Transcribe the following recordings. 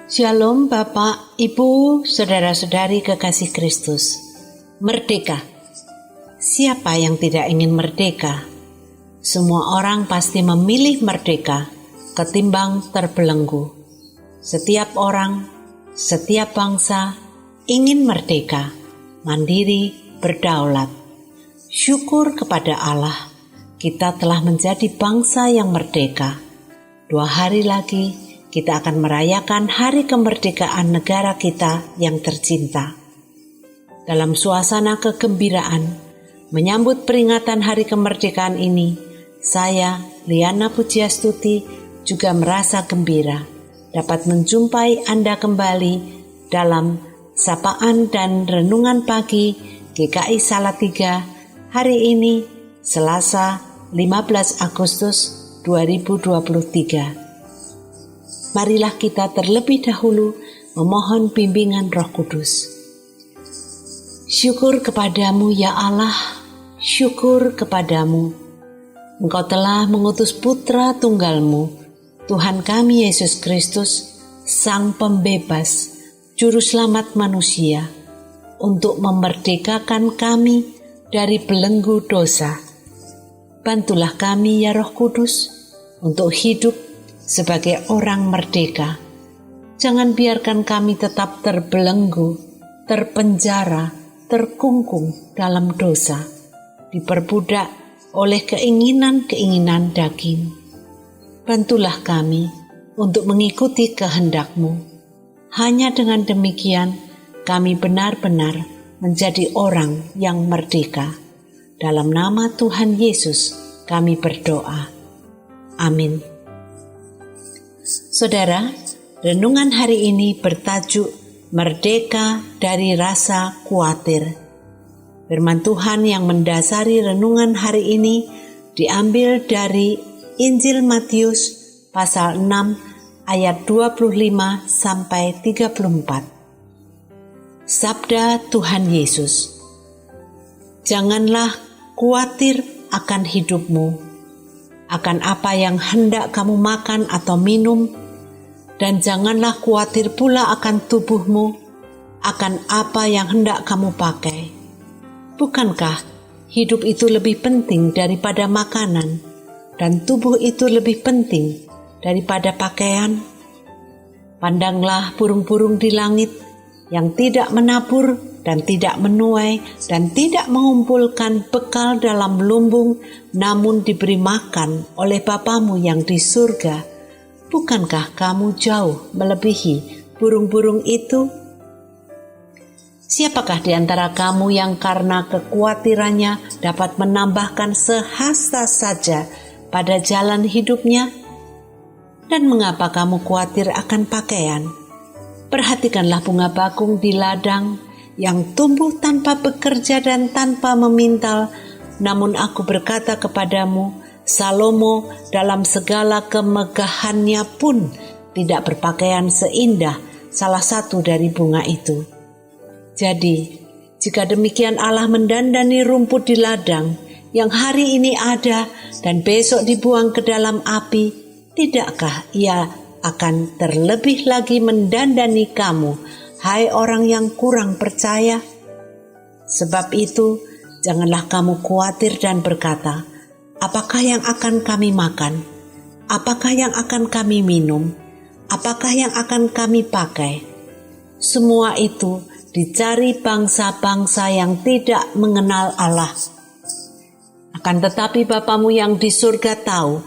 Shalom Bapak, Ibu, Saudara-saudari kekasih Kristus. Merdeka. Siapa yang tidak ingin merdeka? Semua orang pasti memilih merdeka ketimbang terbelenggu. Setiap orang, setiap bangsa ingin merdeka, mandiri, berdaulat. Syukur kepada Allah, kita telah menjadi bangsa yang merdeka. 2 hari lagi kita akan merayakan hari kemerdekaan negara kita yang tercinta. Dalam suasana kegembiraan, menyambut peringatan hari kemerdekaan ini, saya, Liana Pujiastuti, juga merasa gembira dapat menjumpai Anda kembali dalam sapaan dan renungan pagi GKI Salatiga hari ini, Selasa 15 Agustus 2023. Marilah kita terlebih dahulu memohon bimbingan Roh Kudus. Syukur kepadamu ya Allah, syukur kepadamu. Engkau telah mengutus Putra Tunggalmu, Tuhan kami Yesus Kristus, Sang Pembebas, Juru Selamat manusia, untuk memerdekakan kami dari belenggu dosa. Bantulah kami ya Roh Kudus untuk hidup sebagai orang merdeka. Jangan biarkan kami tetap terbelenggu, terpenjara, terkungkung dalam dosa, diperbudak oleh keinginan-keinginan daging. Bantulah kami untuk mengikuti kehendak-Mu. Hanya dengan demikian, kami benar-benar menjadi orang yang merdeka. Dalam nama Tuhan Yesus, kami berdoa. Amin. Saudara, renungan hari ini bertajuk Merdeka dari Rasa Khawatir. Firman Tuhan yang mendasari renungan hari ini diambil dari Injil Matius pasal 6 ayat 25 sampai 34. Sabda Tuhan Yesus, janganlah khawatir akan hidupmu, akan apa yang hendak kamu makan atau minum, dan janganlah khawatir pula akan tubuhmu, akan apa yang hendak kamu pakai. Bukankah hidup itu lebih penting daripada makanan, dan tubuh itu lebih penting daripada pakaian? Pandanglah burung-burung di langit yang tidak menabur dan tidak menuai dan tidak mengumpulkan bekal dalam lumbung, namun diberi makan oleh Bapamu yang di surga. Bukankah kamu jauh melebihi burung-burung itu? Siapakah di antara kamu yang karena kekhawatirannya dapat menambahkan sehasta saja pada jalan hidupnya? Dan mengapa kamu khawatir akan pakaian? Perhatikanlah bunga bakung di ladang yang tumbuh tanpa bekerja dan tanpa memintal. Namun aku berkata kepadamu, Salomo dalam segala kemegahannya pun tidak berpakaian seindah salah satu dari bunga itu. Jadi, jika demikian Allah mendandani rumput di ladang yang hari ini ada dan besok dibuang ke dalam api, tidakkah Ia akan terlebih lagi mendandani kamu, hai orang yang kurang percaya? Sebab itu, janganlah kamu khawatir dan berkata, apakah yang akan kami makan? Apakah yang akan kami minum? Apakah yang akan kami pakai? Semua itu dicari bangsa-bangsa yang tidak mengenal Allah. Akan tetapi Bapamu yang di surga tahu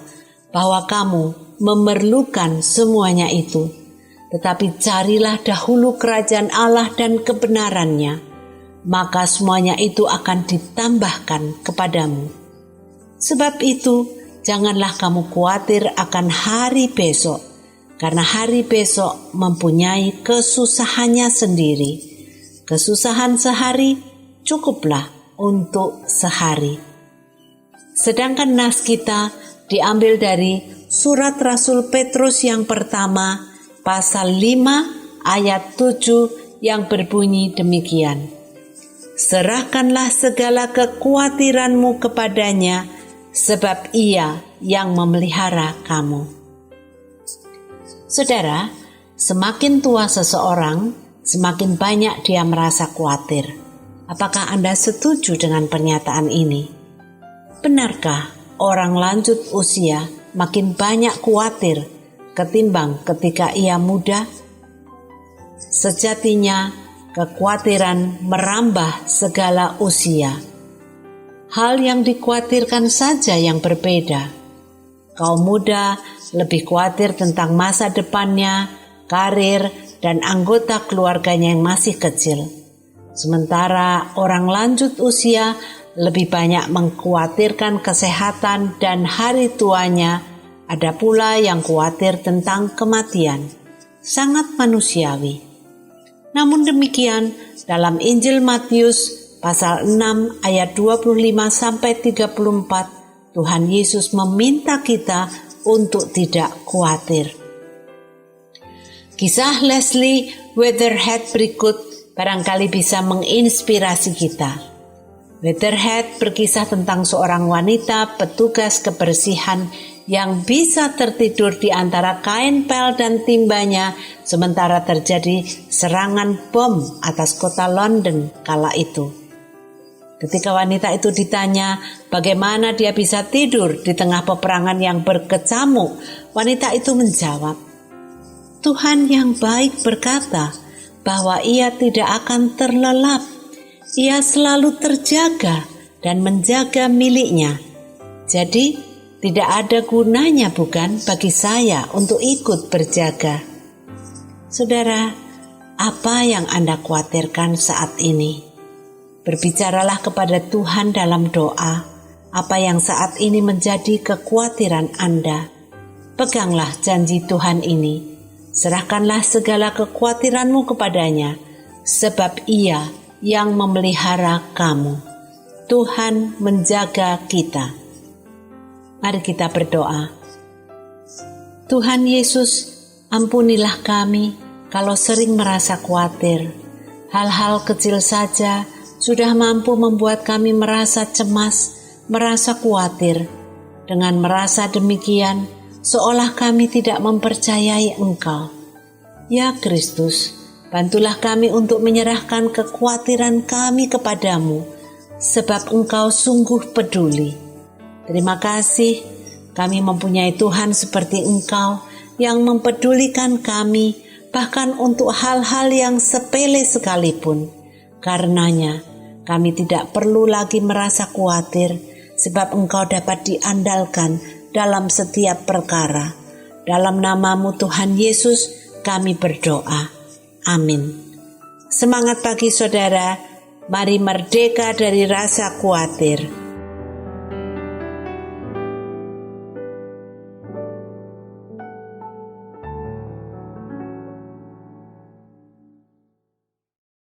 bahwa kamu memerlukan semuanya itu. Tetapi carilah dahulu kerajaan Allah dan kebenarannya, maka semuanya itu akan ditambahkan kepadamu. Sebab itu, janganlah kamu khawatir akan hari besok, karena hari besok mempunyai kesusahannya sendiri. Kesusahan sehari cukuplah untuk sehari. Sedangkan nas kita diambil dari Surat Rasul Petrus yang pertama, pasal 5 ayat 7 yang berbunyi demikian. Serahkanlah segala kekhawatiranmu kepadanya, sebab Ia yang memelihara kamu. Saudara, Semakin tua seseorang, semakin banyak dia merasa khawatir. Apakah Anda setuju dengan pernyataan ini? Benarkah orang lanjut usia makin banyak khawatir ketimbang ketika ia muda? Sejatinya, kekhawatiran merambah segala usia. Hal yang dikhawatirkan saja yang berbeda. Kaum muda lebih khawatir tentang masa depannya, karir, dan anggota keluarganya yang masih kecil. Sementara orang lanjut usia lebih banyak mengkhawatirkan kesehatan dan hari tuanya. Ada pula yang khawatir tentang kematian. Sangat manusiawi. Namun demikian, dalam Injil Matius pasal 6 ayat 25-34, Tuhan Yesus meminta kita untuk tidak khawatir. Kisah Leslie Weatherhead berikut barangkali bisa menginspirasi kita. Weatherhead berkisah tentang seorang wanita petugas kebersihan yang bisa tertidur di antara kain pel dan timbanya sementara terjadi serangan bom atas kota London kala itu. Ketika wanita itu ditanya bagaimana dia bisa tidur di tengah peperangan yang berkecamuk, wanita itu menjawab, Tuhan yang baik berkata bahwa ia tidak akan terlelap. Ia selalu terjaga dan menjaga miliknya. Jadi tidak ada gunanya bukan bagi saya untuk ikut berjaga. Saudara, apa yang Anda khawatirkan saat ini? Berbicaralah kepada Tuhan dalam doa, apa yang saat ini menjadi kekhawatiran Anda. Peganglah janji Tuhan ini, serahkanlah segala kekhawatiranmu kepadanya, sebab Ia yang memelihara kamu. Tuhan menjaga kita. Mari kita berdoa. Tuhan Yesus, ampunilah kami kalau sering merasa khawatir. Hal-hal kecil saja sudah mampu membuat kami merasa cemas, merasa khawatir. Dengan merasa demikian, seolah kami tidak mempercayai Engkau. Ya Kristus, bantulah kami untuk menyerahkan kekhawatiran kami kepadamu, sebab Engkau sungguh peduli. Terima kasih, kami mempunyai Tuhan seperti Engkau yang mempedulikan kami, bahkan untuk hal-hal yang sepele sekalipun. Karenanya, kami tidak perlu lagi merasa khawatir, sebab Engkau dapat diandalkan dalam setiap perkara. Dalam nama-Mu Tuhan Yesus, kami berdoa. Amin. Semangat pagi saudara, mari merdeka dari rasa khawatir.